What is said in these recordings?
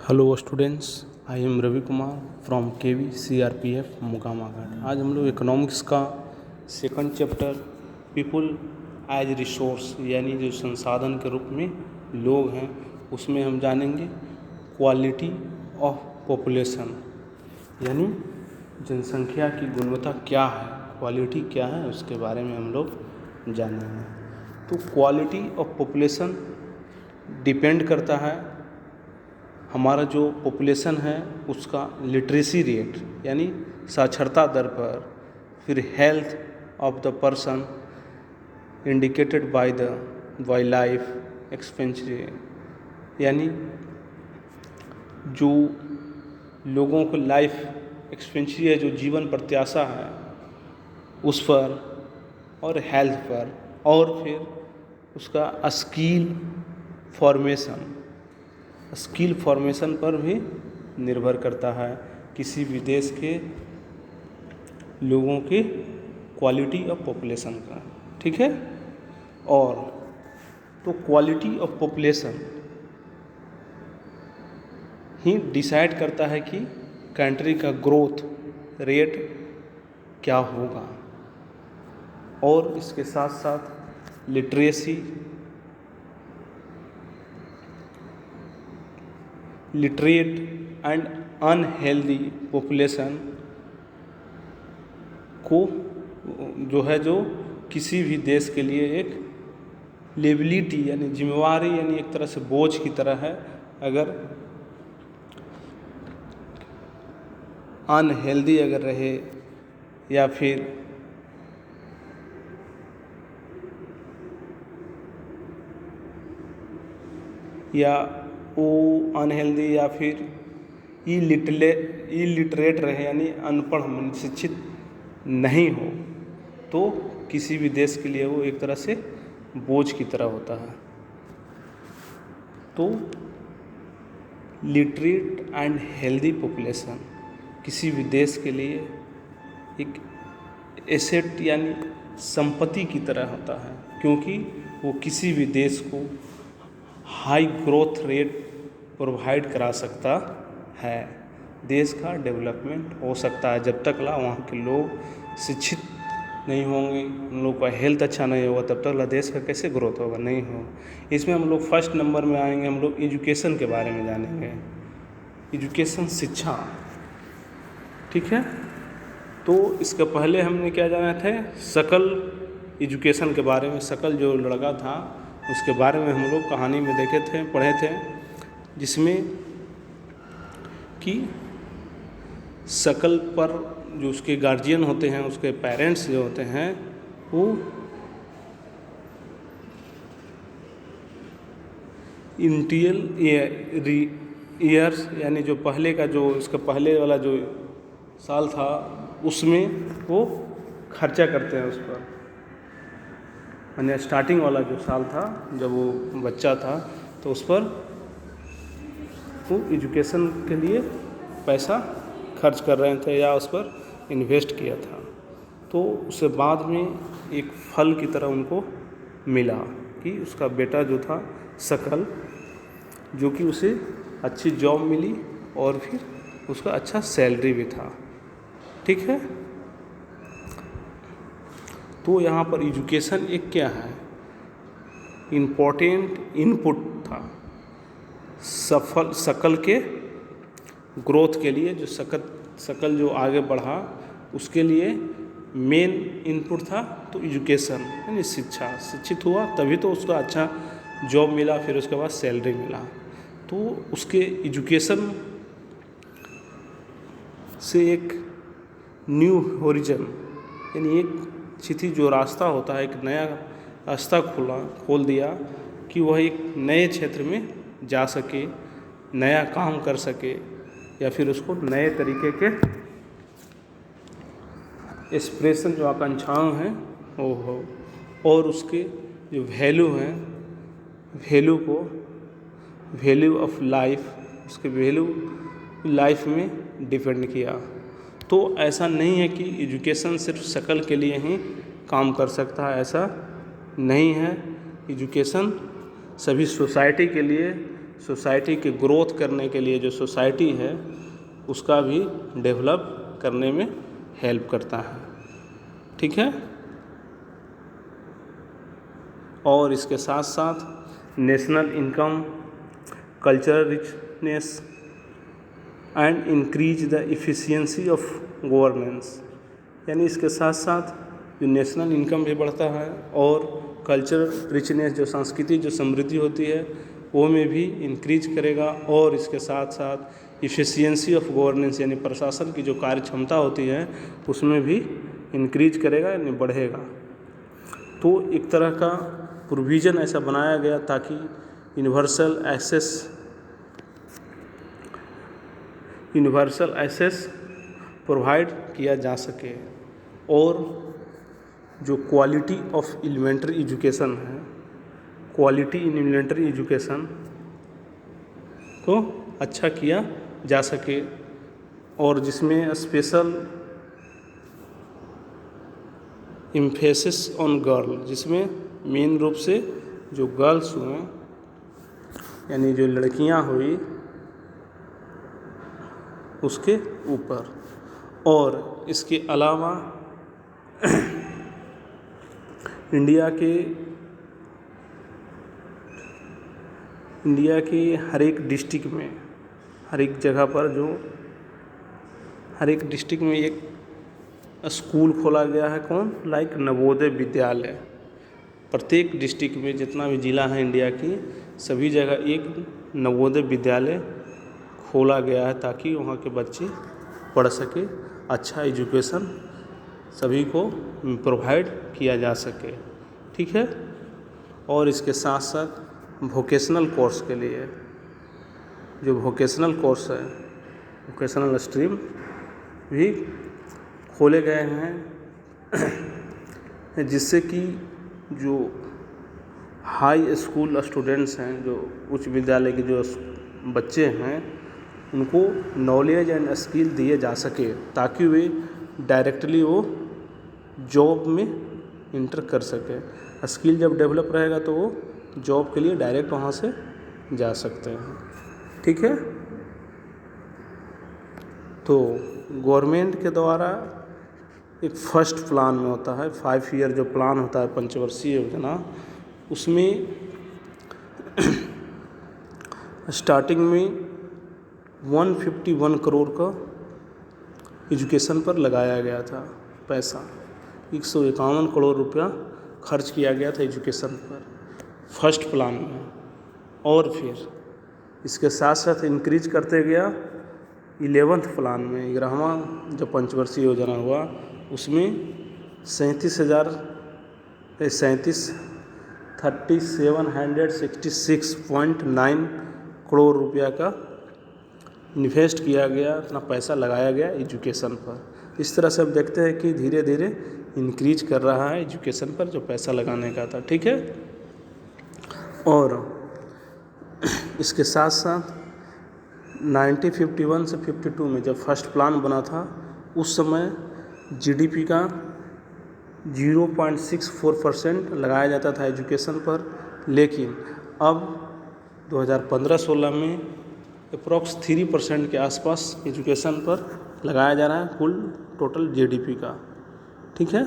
Hello students, I am Ravi Kumar from KV CRPF Mokama Ghat. आज हम लोग इकोनॉमिक्स का second chapter people as resource यानी जो संसाधन के रूप में लोग हैं उसमें हम जानेंगे क्वालिटी ऑफ पॉपुलेशन यानी जनसंख्या की गुणवत्ता क्या है, क्वालिटी क्या है, उसके बारे में हम लोग जानेंगे। तो क्वालिटी ऑफ पॉपुलेशन डिपेंड करता है हमारा जो पॉपुलेशन है उसका लिटरेसी रेट यानी साक्षरता दर पर, फिर health of the person indicated by the wild life expenditure यानी जो लोगों को लाइफ एक्सपेंचरी है, जो जीवन प्रत्याशा है उस पर, और हेल्थ पर, और फिर उसका स्किल फॉर्मेशन पर भी निर्भर करता है किसी भी देश के लोगों की क्वालिटी ऑफ पॉपुलेशन का। ठीक है। और तो quality of population he decide करता है कि कंट्री का ग्रोथ रेट क्या होगा, और इसके साथ साथ लिटरेट एंड अनहेल्दी पॉपुलेशन को जो किसी भी देश के लिए एक लेबिलिटी यानी जिम्मेवारी यानी एक तरह से बोझ की तरह है। अगर अनहेल्दी अगर रहे या फिर वो अनहेल्दी या फिर इलिटरेट रहे यानी अनपढ़ शिक्षित नहीं हो, तो किसी भी देश के लिए वो एक तरह से बोझ की तरह होता है। तो लिटरेट एंड हेल्दी पॉपुलेशन किसी भी देश के लिए एक एसेट यानी संपत्ति की तरह होता है, क्योंकि वो किसी भी देश को हाई ग्रोथ रेट प्रोवाइड करा सकता है। देश का डेवलपमेंट हो सकता है जब तक वहाँ के लोग शिक्षित नहीं होंगे, उन लोग का हेल्थ अच्छा नहीं होगा, तब तक देश का कैसे ग्रोथ होगा, नहीं होगा। इसमें हम लोग फर्स्ट नंबर में आएंगे, हम लोग एजुकेशन के बारे में जानेंगे। एजुकेशन शिक्षा, ठीक है। तो इसके पहले हमने क्या जाना थे, सकल एजुकेशन के बारे में। सकल जो लड़का था उसके बारे में हम लोग कहानी में देखे थे, पढ़े थे, जिसमें कि सकल पर जो उसके गार्जियन होते हैं, उसके पेरेंट्स जो होते हैं, वो इंटियल ईयर्स यानी जो पहले का जो इसका पहले वाला जो साल था उसमें वो खर्चा करते हैं उस पर, यानी स्टार्टिंग वाला जो साल था जब वो बच्चा था तो उस पर वो एजुकेशन के लिए पैसा खर्च कर रहे थे या उस पर इन्वेस्ट किया था। तो उससे बाद में एक फल की तरह उनको मिला कि उसका बेटा जो था सकल, जो कि उसे अच्छी जॉब मिली और फिर उसका अच्छा सैलरी भी था। ठीक है। तो यहाँ पर एजुकेशन एक क्या है, इम्पोर्टेंट इनपुट था सकल के ग्रोथ के लिए। जो सकल जो आगे बढ़ा उसके लिए मेन इनपुट था तो एजुकेशन यानी शिक्षा। शिक्षित हुआ तभी तो उसका अच्छा जॉब मिला, फिर उसके बाद सैलरी मिला। तो उसके एजुकेशन से एक न्यू होरिजन यानी एक क्षितिज जो रास्ता होता है, एक नया रास्ता खोल दिया कि वह एक नए क्षेत्र में जा सके, नया काम कर सके, या फिर उसको नए तरीके के एक्सप्रेशन जो आकांक्षाएं हैं वो हो, और उसके जो वैल्यू ऑफ लाइफ, उसके वैल्यू लाइफ में डिपेंड किया। तो ऐसा नहीं है कि एजुकेशन सिर्फ शकल के लिए ही काम कर सकता है, ऐसा नहीं है। एजुकेशन सभी सोसाइटी के लिए सोसाइटी के ग्रोथ करने के लिए जो सोसाइटी है उसका भी डेवलप करने में हेल्प करता है। ठीक है। और इसके साथ साथ national income, cultural richness and increase the efficiency of governance, यानी इसके साथ साथ जो नेशनल इनकम भी बढ़ता है और कल्चरल रिचनेस जो संस्कृति जो समृद्धि होती है वो में भी इंक्रीज करेगा, और इसके साथ साथ इफ़िशियंसी ऑफ गवर्नेंस यानी प्रशासन की जो कार्य क्षमता होती है उसमें भी इंक्रीज करेगा यानी बढ़ेगा। तो एक तरह का प्रोविज़न ऐसा बनाया गया ताकि यूनिवर्सल एक्सेस प्रोवाइड किया जा सके, और जो क्वालिटी ऑफ एलिमेंट्री एजुकेशन है, क्वालिटी इन एलिमेंट्री एजुकेशन को अच्छा किया जा सके, और जिसमें स्पेशल एम्फेसिस ऑन गर्ल, जिसमें मेन रूप से जो गर्ल्स हुए यानी जो लड़कियां हुई उसके ऊपर। और इसके अलावा इंडिया के हर एक डिस्ट्रिक्ट में, हर एक जगह पर जो हर एक डिस्ट्रिक्ट में एक स्कूल खोला गया है, कौन, लाइक नवोदय विद्यालय। प्रत्येक डिस्ट्रिक्ट में जितना भी ज़िला है इंडिया की सभी जगह एक नवोदय विद्यालय खोला गया है ताकि वहाँ के बच्चे पढ़ सके, अच्छा एजुकेशन सभी को प्रोवाइड किया जा सके। ठीक है। और इसके साथ साथ वोकेशनल कोर्स के लिए जो वोकेशनल कोर्स है, वोकेशनल स्ट्रीम भी खोले गए हैं जिससे कि जो हाई स्कूल स्टूडेंट्स हैं, जो उच्च विद्यालय के जो बच्चे हैं, उनको नॉलेज एंड स्किल दिए जा सके ताकि वे डायरेक्टली वो जॉब में इंटर कर सके। स्किल जब डेवलप रहेगा तो वो जॉब के लिए डायरेक्ट वहाँ से जा सकते हैं। ठीक है। तो गवर्नमेंट के द्वारा एक फर्स्ट प्लान में होता है, 5 ईयर जो प्लान होता है पंचवर्षीय योजना, उसमें स्टार्टिंग में 151 करोड़ का एजुकेशन पर लगाया गया था पैसा, 151 करोड़ रुपया खर्च किया गया था एजुकेशन पर फर्स्ट प्लान में। और फिर इसके साथ साथ इंक्रीज करते गया 11th प्लान में, 11वां जो पंचवर्षीय योजना हुआ उसमें 3766.9 करोड़ रुपया का इन्वेस्ट किया गया, इतना पैसा लगाया गया एजुकेशन पर। इस तरह से अब देखते हैं कि धीरे धीरे इंक्रीज कर रहा है एजुकेशन पर जो पैसा लगाने का था। ठीक है। और इसके साथ साथ 1951 से 52 में जब फर्स्ट प्लान बना था उस समय जीडीपी का 0.64% लगाया जाता था एजुकेशन पर, लेकिन अब 2015-16 में अप्रॉक्स 3% के आसपास एजुकेशन पर लगाया जा रहा है कुल टोटल जीडीपी का। ठीक है।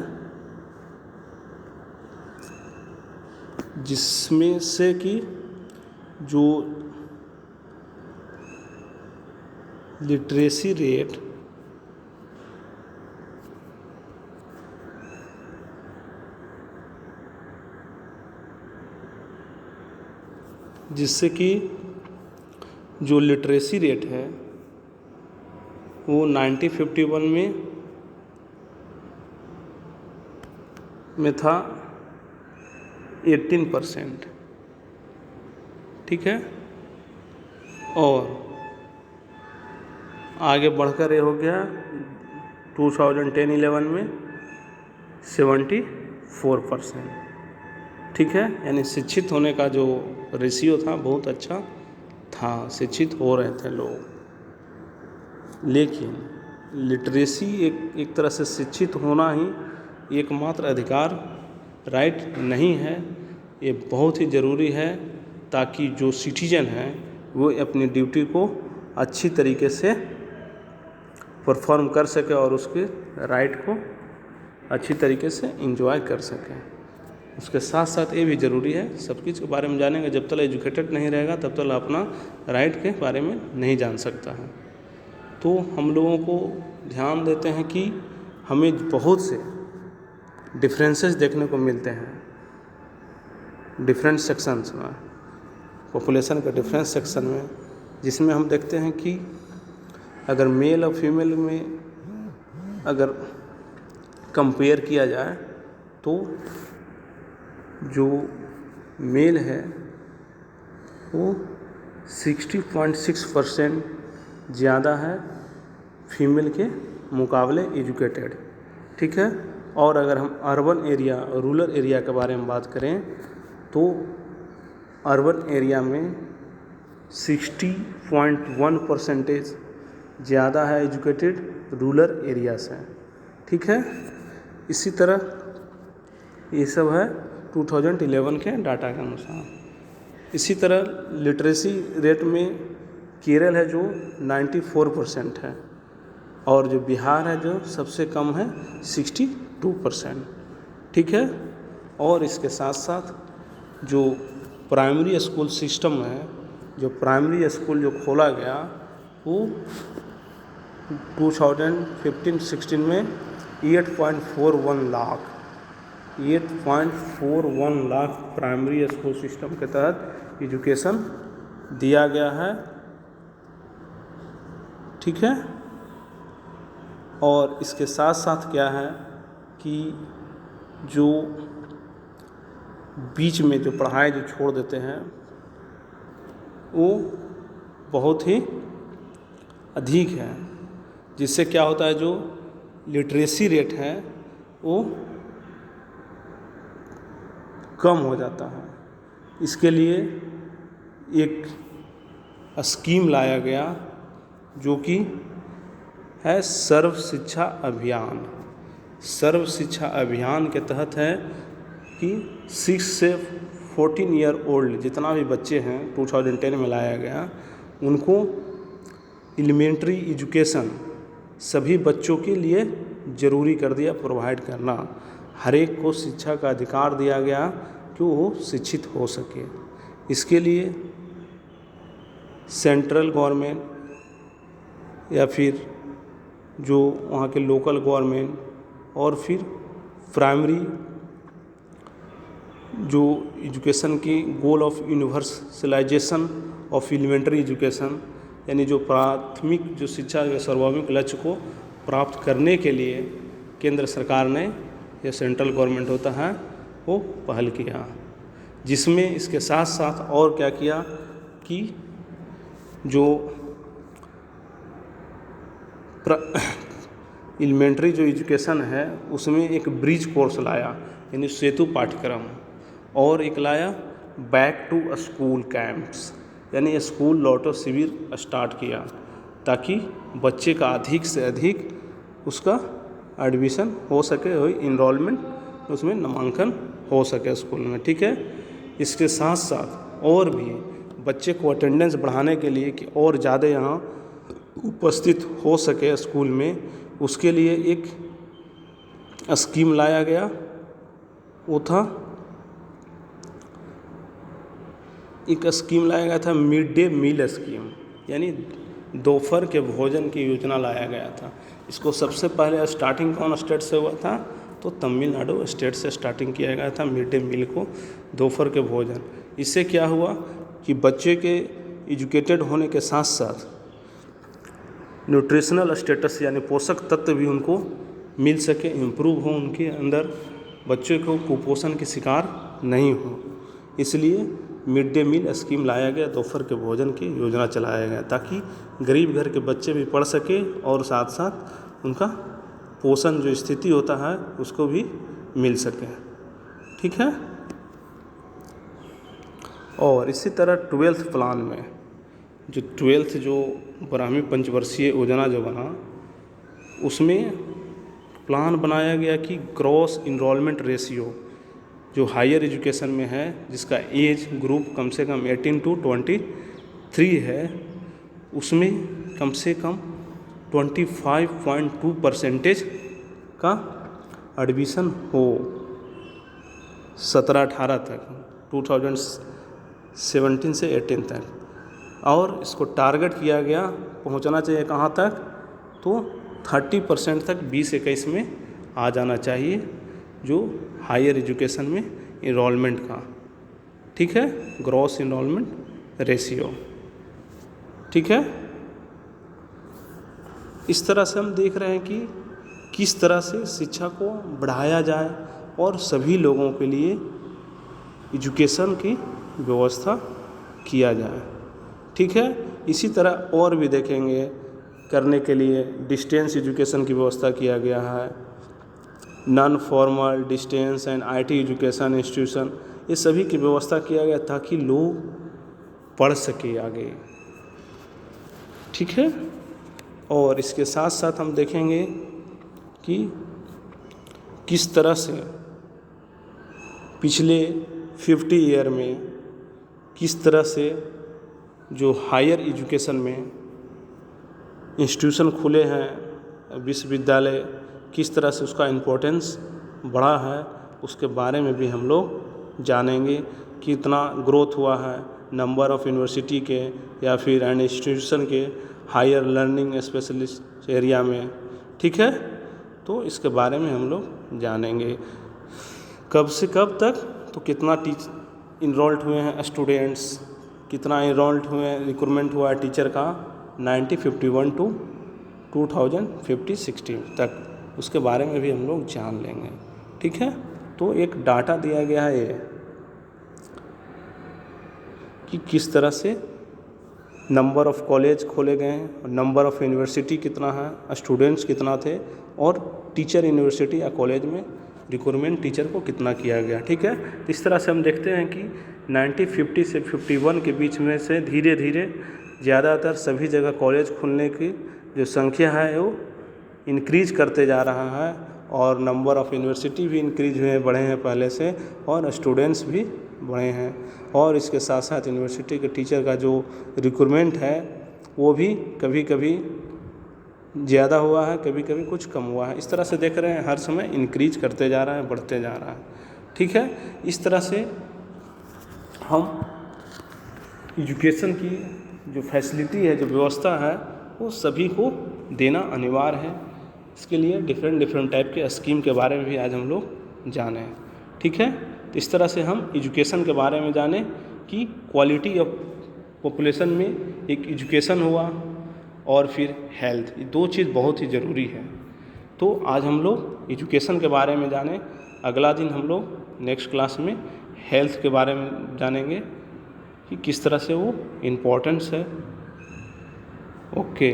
जिसमें से कि जो लिटरेसी रेट जिससे कि जो लिटरेसी रेट है वो 1951 में था 18%। ठीक है। और आगे बढ़कर ये हो गया 2010-11 में 74%। ठीक है। यानी शिक्षित होने का जो रेशियो था बहुत अच्छा था, शिक्षित हो रहे थे लोग। लेकिन लिटरेसी एक तरह से शिक्षित होना ही एकमात्र अधिकार राइट नहीं है, ये बहुत ही ज़रूरी है ताकि जो सिटीजन हैं वो अपनी ड्यूटी को अच्छी तरीके से परफॉर्म कर सके और उसके राइट को अच्छी तरीके से एंजॉय कर सके। उसके साथ साथ ये भी ज़रूरी है, सब चीज़ के बारे में जानेंगे। जब तक एजुकेटेड नहीं रहेगा तब तक अपना राइट के बारे में नहीं जान सकता है। तो हम लोगों को ध्यान देते हैं कि हमें बहुत से डिफरेंसेस देखने को मिलते हैं डिफरेंट सेक्शंस में, पॉपुलेशन के डिफरेंट सेक्शन में, जिसमें हम देखते हैं कि अगर मेल और फीमेल में अगर कंपेयर किया जाए तो जो मेल है वो 60.6% ज़्यादा है फीमेल के मुकाबले एजुकेटेड, ठीक है। और अगर हम अर्बन एरिया और रूरल एरिया के बारे में बात करें तो अर्बन एरिया में 60.1% ज़्यादा है एजुकेटेड रूरल एरिया से, ठीक है। इसी तरह ये सब है 2011 के डाटा के अनुसार। इसी तरह लिटरेसी रेट में केरल है जो 94% है और जो बिहार है जो सबसे कम है 62%, ठीक है। और इसके साथ साथ जो प्राइमरी स्कूल सिस्टम है, जो प्राइमरी स्कूल जो खोला गया वो 2015-16 में 8.41 लाख प्राइमरी स्कूल सिस्टम के तहत एजुकेशन दिया गया है, ठीक है। और इसके साथ साथ क्या है कि जो बीच में जो पढ़ाई जो छोड़ देते हैं वो बहुत ही अधिक है, जिससे क्या होता है जो लिटरेसी रेट है वो कम हो जाता है। इसके लिए एक स्कीम लाया गया जो कि है सर्व शिक्षा अभियान। सर्व शिक्षा अभियान के तहत है कि 6 से 14 ईयर ओल्ड जितना भी बच्चे हैं 2010 में लाया गया, उनको एलिमेंट्री एजुकेशन सभी बच्चों के लिए ज़रूरी कर दिया, प्रोवाइड करना। हर एक को शिक्षा का अधिकार दिया गया कि वो शिक्षित हो सके। इसके लिए सेंट्रल गवर्नमेंट या फिर जो वहाँ के लोकल गवर्नमेंट और फिर प्राइमरी जो एजुकेशन की goal of universalisation of elementary education, यानी जो प्राथमिक जो शिक्षा के सार्वभौमिक लक्ष्य को प्राप्त करने के लिए केंद्र सरकार ने, या सेंट्रल गवर्नमेंट होता है, वो पहल किया। जिसमें इसके साथ साथ और क्या किया कि जो एलिमेंट्री जो एजुकेशन है उसमें एक ब्रिज कोर्स लाया, यानी सेतु पाठ्यक्रम, और एक लाया बैक टू स्कूल कैंप्स, यानी स्कूल लौटो शिविर स्टार्ट किया ताकि बच्चे का अधिक से अधिक उसका एडमिशन हो सके, इनरोलमेंट उसमें नामांकन हो सके स्कूल में, ठीक है। इसके साथ साथ और भी बच्चे को अटेंडेंस बढ़ाने के लिए कि और ज़्यादा यहाँ उपस्थित हो सके स्कूल में, उसके लिए एक स्कीम लाया गया। वो था एक स्कीम लाया गया था मिड डे मील स्कीम, यानी दोपहर के भोजन की योजना लाया गया था। इसको सबसे पहले स्टार्टिंग कौन स्टेट से हुआ था, तो तमिलनाडु स्टेट से स्टार्टिंग किया गया था मिड डे मील को, दोपहर के भोजन। इससे क्या हुआ कि बच्चे के एजुकेटेड होने के साथ साथ न्यूट्रिशनल स्टेटस यानी पोषक तत्व भी उनको मिल सके, इम्प्रूव हो उनके अंदर, बच्चे को कुपोषण के शिकार नहीं हो। इसलिए मिड डे मील स्कीम लाया गया, दोपहर के भोजन की योजना चलाया गया ताकि गरीब घर के बच्चे भी पढ़ सके और साथ साथ उनका पोषण जो स्थिति होता है उसको भी मिल सके, ठीक है। और इसी तरह 12th प्लान में जो 12th जो ब्राह्मी पंचवर्षीय योजना जो बना, उसमें प्लान बनाया गया कि ग्रॉस इनरोलमेंट रेशियो जो हायर एजुकेशन में है, जिसका एज ग्रुप कम से कम 18 to 3 है उसमें कम से कम 25.2% का एडमिशन हो 17-18 तक, 2017 से 18 तक। और इसको टारगेट किया गया पहुंचना चाहिए कहाँ तक, तो 30% तक 2021 में आ जाना चाहिए जो हायर एजुकेशन में इनरोलमेंट का, ठीक है, ग्रॉस इनरोलमेंट रेशियो, ठीक है। इस तरह से हम देख रहे हैं कि किस तरह से शिक्षा को बढ़ाया जाए और सभी लोगों के लिए एजुकेशन की व्यवस्था किया जाए, ठीक है। इसी तरह और भी देखेंगे करने के लिए डिस्टेंस एजुकेशन की व्यवस्था किया गया है, non formal, distance and IT education institution, ये सभी की व्यवस्था किया गया ताकि लोग पढ़ सके आगे, ठीक है। और इसके साथ साथ हम देखेंगे कि किस तरह से पिछले 50 ईयर में किस तरह से जो हायर एजुकेशन में इंस्टीट्यूशन खुले हैं, विश्वविद्यालय, किस तरह से उसका इम्पोर्टेंस बढ़ा है, उसके बारे में भी हम लोग जानेंगे। कितना ग्रोथ हुआ है नंबर ऑफ़ यूनिवर्सिटी के या फिर एंड इंस्टीट्यूशन के हायर लर्निंग स्पेशलिस्ट एरिया में, ठीक है। तो इसके बारे में हम लोग जानेंगे कब से कब तक, तो कितना इनरोल्ड हुए हैं स्टूडेंट्स, कितना इनरोल्ड हुए हैं, रिक्रूटमेंट हुआ है टीचर का 1951 टू 2050-60 तक, उसके बारे में भी हम लोग जान लेंगे, ठीक है। तो एक डाटा दिया गया है ये कि किस तरह से नंबर ऑफ़ कॉलेज खोले गए हैं, नंबर ऑफ़ यूनिवर्सिटी कितना है, स्टूडेंट्स कितना थे, और टीचर यूनिवर्सिटी या कॉलेज में रिक्रूटमेंट टीचर को कितना किया गया, ठीक है। तो इस तरह से हम देखते हैं कि 1950 से 51 के बीच में से धीरे धीरे ज़्यादातर सभी जगह कॉलेज खुलने की जो संख्या है वो इंक्रीज करते जा रहा है, और नंबर ऑफ़ यूनिवर्सिटी भी इंक्रीज हुए बढ़े हैं पहले से, और स्टूडेंट्स भी बढ़े हैं। और इसके साथ साथ यूनिवर्सिटी के टीचर का जो रिक्रूटमेंट है वो भी कभी कभी ज़्यादा हुआ है, कभी कभी कुछ कम हुआ है। इस तरह से देख रहे हैं हर समय इंक्रीज करते जा रहा है, बढ़ते जा रहा है, ठीक है। इस तरह से हम एजुकेशन की जो फैसिलिटी है, जो व्यवस्था है, वो सभी को देना अनिवार्य है। इसके लिए डिफरेंट टाइप के स्कीम के बारे में भी आज हम लोग जाने, ठीक है। तो इस तरह से हम एजुकेशन के बारे में जाने कि क्वालिटी ऑफ पॉपुलेशन में एक एजुकेशन हुआ और फिर हेल्थ, ये दो चीज़ बहुत ही ज़रूरी है। तो आज हम लोग एजुकेशन के बारे में जाने, अगला दिन हम लोग नेक्स्ट क्लास में हेल्थ के बारे में जानेंगे कि किस तरह से वो इम्पोर्टेंस है। ओके।